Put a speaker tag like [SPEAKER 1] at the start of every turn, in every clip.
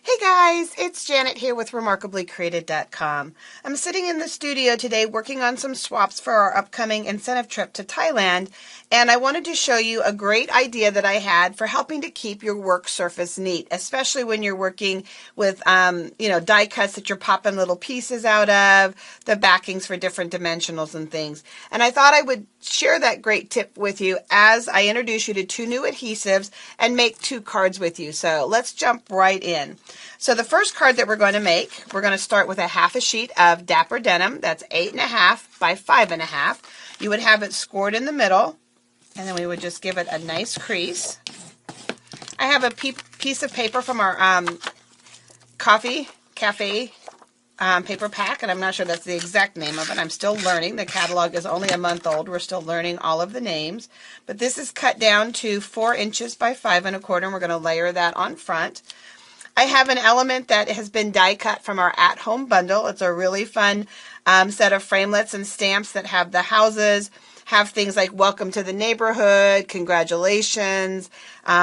[SPEAKER 1] Hey guys, it's Janet here with remarkablycreated.com. I'm sitting in the studio today working on some swaps for our upcoming incentive trip to Thailand, and I wanted to show you a great idea that I had for helping to keep your work surface neat, especially when you're working with die cuts that you're popping little pieces out of, the backings for different dimensionals and things. And I thought I would share that great tip with you as I introduce you to two new adhesives and make two cards with you. So let's jump right in. So the first card that we're going to make, we're going to start with a half a sheet of Dapper Denim. That's 8.5 by 5.5. You would have it scored in the middle, and then we would just give it a nice crease. I have a piece of paper from our cafe paper pack, and I'm not sure that's the exact name of it. I'm still learning. The catalog is only a month old. We're still learning all of the names. But this is cut down to 4 inches by 5.25, and we're going to layer that on front. I have an element that has been die cut from our at-home bundle. It's a really fun set of framelits and stamps that have the houses, have things like welcome to the neighborhood, congratulations,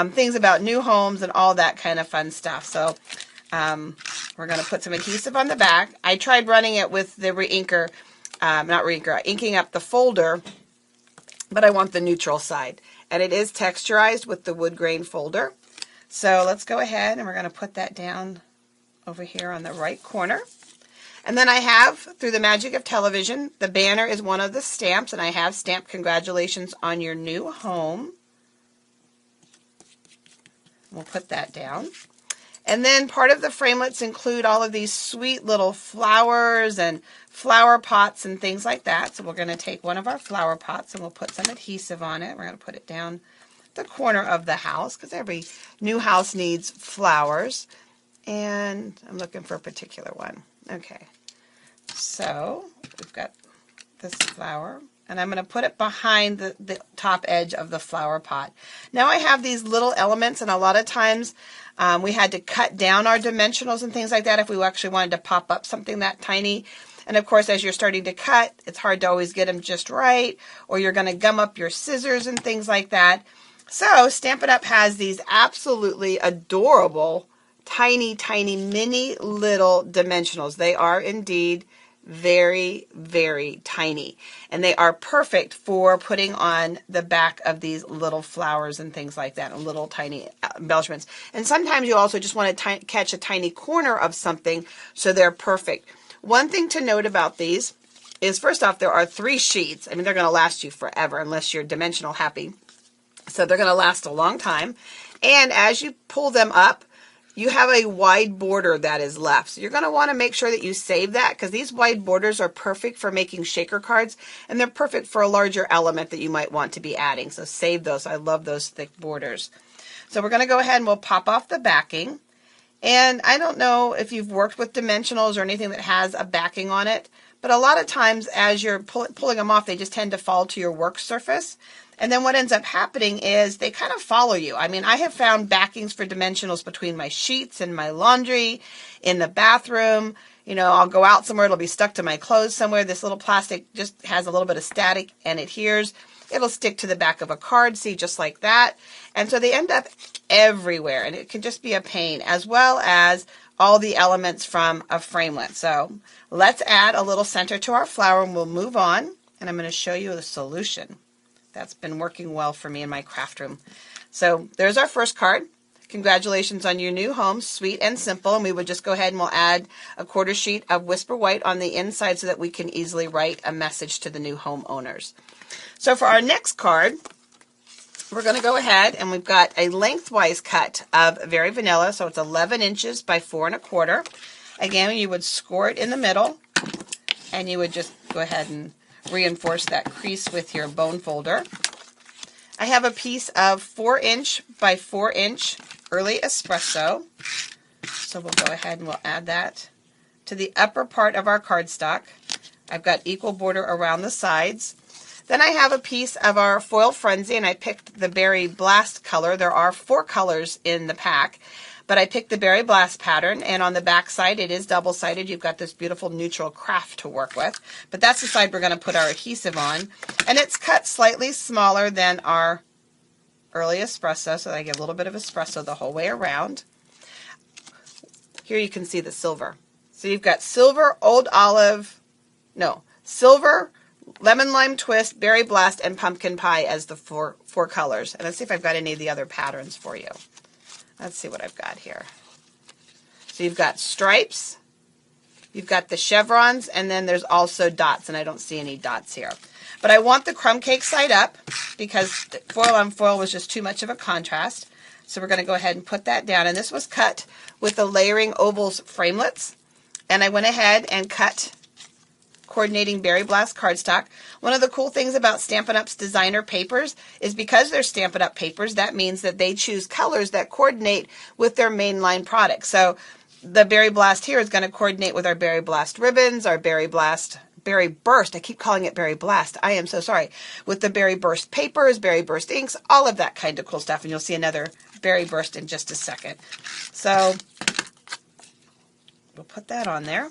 [SPEAKER 1] things about new homes and all that kind of fun stuff. So we're going to put some adhesive on the back. I tried running it with the reinker, inking up the folder, but I want the neutral side. And it is texturized with the wood grain folder. So let's go ahead and we're going to put that down over here on the right corner. And then I have, through the magic of television, the banner is one of the stamps, and I have stamped congratulations on your new home. We'll put that down. And then part of the framelits include all of these sweet little flowers and flower pots and things like that. So we're going to take one of our flower pots and we'll put some adhesive on it. We're going to put it down the corner of the house because every new house needs flowers, and I'm looking for a particular one. Okay, so we've got this flower, and I'm going to put it behind the top edge of the flower pot. Now I have these little elements, and a lot of times we had to cut down our dimensionals and things like that if we actually wanted to pop up something that tiny. And of course, as you're starting to cut, it's hard to always get them just right, or you're going to gum up your scissors and things like that. So Stampin' Up! Has these absolutely adorable, tiny, tiny, mini little dimensionals. They are indeed very, very tiny. And they are perfect for putting on the back of these little flowers and things like that, and little tiny embellishments. And sometimes you also just want to catch a tiny corner of something, so they're perfect. One thing to note about these is, first off, there are 3 sheets. I mean, they're going to last you forever unless you're dimensional happy. So they're going to last a long time. And as you pull them up, you have a wide border that is left. So you're going to want to make sure that you save that, because these wide borders are perfect for making shaker cards, and they're perfect for a larger element that you might want to be adding. So save those. I love those thick borders. So we're going to go ahead and we'll pop off the backing. And I don't know if you've worked with dimensionals or anything that has a backing on it, but a lot of times as you're pulling them off, they just tend to fall to your work surface. And then what ends up happening is they kind of follow you. I mean, I have found backings for dimensionals between my sheets and my laundry, in the bathroom. You know, I'll go out somewhere, it'll be stuck to my clothes somewhere. This little plastic just has a little bit of static and adheres. It'll stick to the back of a card, see, just like that. And so they end up everywhere, and it can just be a pain, as well as all the elements from a framelit. So let's add a little center to our flower, and we'll move on. And I'm going to show you the solution. That's been working well for me in my craft room. So there's our first card. Congratulations on your new home, sweet and simple. And we would just go ahead and we'll add a 1/4 sheet of Whisper White on the inside so that we can easily write a message to the new homeowners. So for our next card, we're going to go ahead and we've got a lengthwise cut of Very Vanilla. So it's 11 inches by 4.25. Again, you would score it in the middle, and you would just go ahead and reinforce that crease with your bone folder. I have a piece of 4-inch by 4-inch early espresso. So we'll go ahead and we'll add that to the upper part of our cardstock. I've got equal border around the sides. Then I have a piece of our Foil Frenzy, and I picked the Berry Blast color. There are 4 colors in the pack, but I picked the Berry Blast pattern, and on the back side it is double-sided. You've got this beautiful neutral craft to work with, but that's the side we're going to put our adhesive on, and it's cut slightly smaller than our early espresso, so that I get a little bit of espresso the whole way around. Here you can see the silver. So you've got silver, old olive, silver, lemon lime twist, berry blast, and pumpkin pie as the four colors. And let's see if I've got any of the other patterns for you. Let's see what I've got here. So you've got stripes, you've got the chevrons, and then there's also dots, and I don't see any dots here. But I want the crumb cake side up because foil on foil was just too much of a contrast. So we're going to go ahead and put that down. And this was cut with the layering ovals framelets. And I went ahead and cut coordinating Berry Blast cardstock. One of the cool things about Stampin' Up's designer papers is because they're Stampin' Up papers, that means that they choose colors that coordinate with their mainline product. So the Berry Blast here is going to coordinate with our Berry Blast ribbons, our Berry Burst. I keep calling it Berry Blast. I am so sorry. With the Berry Burst papers, Berry Burst inks, all of that kind of cool stuff. And you'll see another Berry Burst in just a second. So we'll put that on there.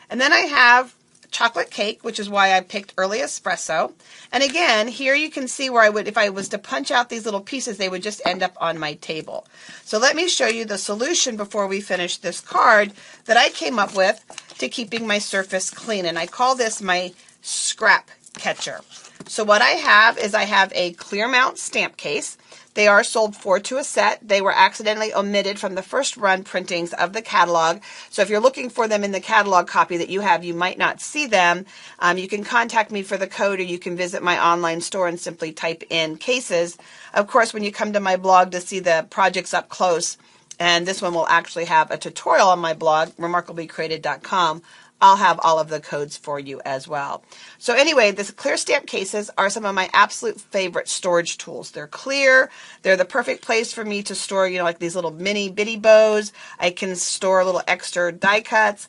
[SPEAKER 1] And then I have chocolate cake, which is why I picked early espresso. And again, here you can see where if I was to punch out these little pieces, they would just end up on my table. So let me show you the solution before we finish this card that I came up with to keeping my surface clean. And I call this my scrap catcher. So what I have is I have a clear mount stamp case. They are sold 4 to a set. They were accidentally omitted from the first run printings of the catalog. So if you're looking for them in the catalog copy that you have, you might not see them. You can contact me for the code, or you can visit my online store and simply type in cases. Of course, when you come to my blog to see the projects up close, and this one will actually have a tutorial on my blog, remarkablycreated.com, I'll have all of the codes for you as well. So anyway, this clear stamp cases are some of my absolute favorite storage tools. They're clear. They're the perfect place for me to store, like these little mini bitty bows. I can store little extra die cuts,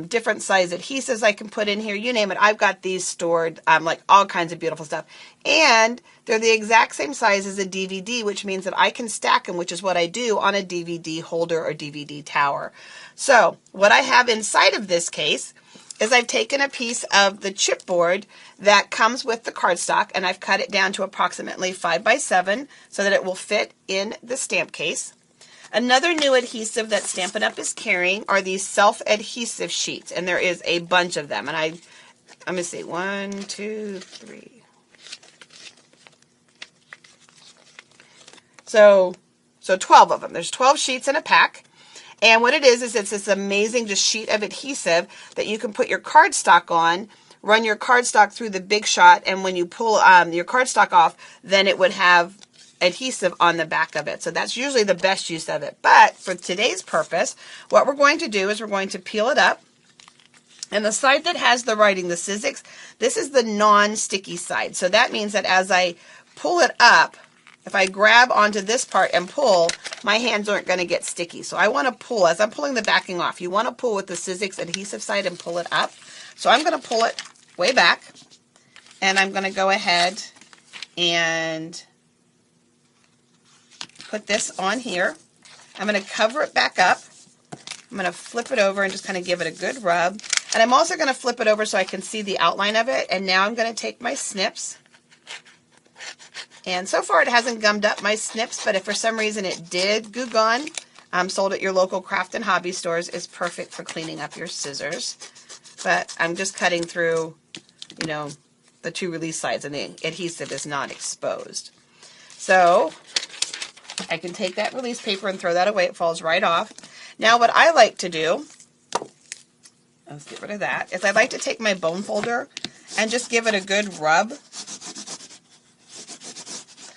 [SPEAKER 1] different size adhesives I can put in here. You name it. I've got these stored, like all kinds of beautiful stuff. And they're the exact same size as a DVD, which means that I can stack them, which is what I do on a DVD holder or DVD tower. So what I have inside of this case is I've taken a piece of the chipboard that comes with the cardstock, and I've cut it down to approximately 5 by 7 so that it will fit in the stamp case. Another new adhesive that Stampin' Up is carrying are these self-adhesive sheets, and there is a bunch of them. And let me see, 1, 2, 3. So 12 of them. There's 12 sheets in a pack. And what it is it's this amazing just sheet of adhesive that you can put your cardstock on, run your cardstock through the Big Shot, and when you pull your cardstock off, then it would have adhesive on the back of it. So that's usually the best use of it. But for today's purpose, what we're going to do is we're going to peel it up. And the side that has the writing, the Sizzix, this is the non-sticky side. So that means that as I pull it up, if I grab onto this part and pull, my hands aren't going to get sticky. So I want to pull, as I'm pulling the backing off, you want to pull with the Sizzix adhesive side and pull it up. So I'm going to pull it way back, and I'm going to go ahead and put this on here. I'm going to cover it back up. I'm going to flip it over and just kind of give it a good rub. And I'm also going to flip it over so I can see the outline of it. And now I'm going to take my snips. And so far it hasn't gummed up my snips, but if for some reason it did goo gone, sold at your local craft and hobby stores, is perfect for cleaning up your scissors. But I'm just cutting through, the 2 release sides, and the adhesive is not exposed. So I can take that release paper and throw that away. It falls right off. Now what I like to do, let's get rid of that, is I like to take my bone folder and just give it a good rub,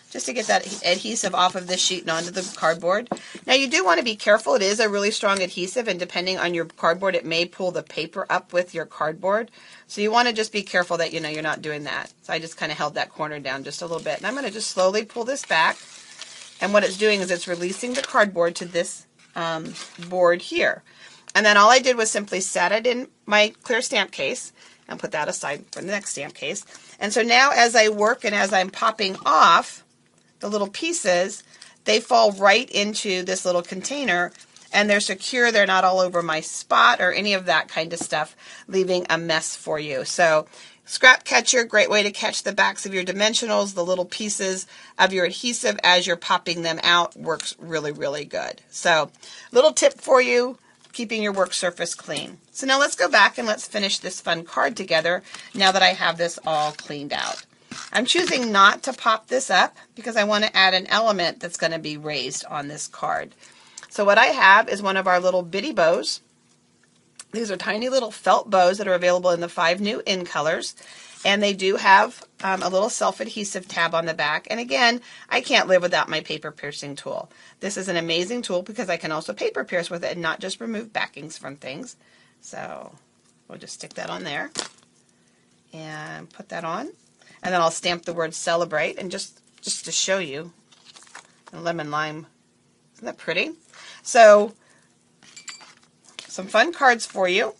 [SPEAKER 1] just to get that adhesive off of this sheet and onto the cardboard. Now you do want to be careful. It is a really strong adhesive, and depending on your cardboard, it may pull the paper up with your cardboard. So you want to just be careful that you're not doing that. So I just kind of held that corner down just a little bit. And I'm going to just slowly pull this back. And what it's doing is it's releasing the cardboard to this board here. And then all I did was simply set it in my clear stamp case and put that aside for the next stamp case. And so now as I work and as I'm popping off the little pieces, they fall right into this little container, and they're secure. They're not all over my spot or any of that kind of stuff, leaving a mess for you. So scrap catcher, great way to catch the backs of your dimensionals, the little pieces of your adhesive as you're popping them out, works really, really good. So little tip for you, keeping your work surface clean. So now let's go back and let's finish this fun card together now that I have this all cleaned out. I'm choosing not to pop this up because I want to add an element that's going to be raised on this card. So what I have is one of our little bitty bows. These are tiny little felt bows that are available in the 5 new in colors. And they do have a little self-adhesive tab on the back. And again, I can't live without my paper piercing tool. This is an amazing tool because I can also paper pierce with it and not just remove backings from things. So we'll just stick that on there and put that on. And then I'll stamp the word celebrate, and just to show you, lemon lime. Isn't that pretty? So some fun cards for you,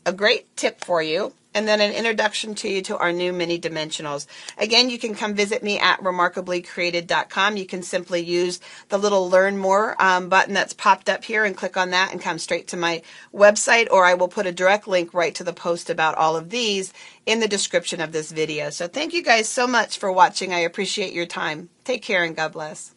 [SPEAKER 1] a great tip for you, and then an introduction to you to our new mini dimensionals. Again, you can come visit me at remarkablycreated.com. You can simply use the little learn more button that's popped up here and click on that and come straight to my website, or I will put a direct link right to the post about all of these in the description of this video. So thank you guys so much for watching. I appreciate your time. Take care and God bless.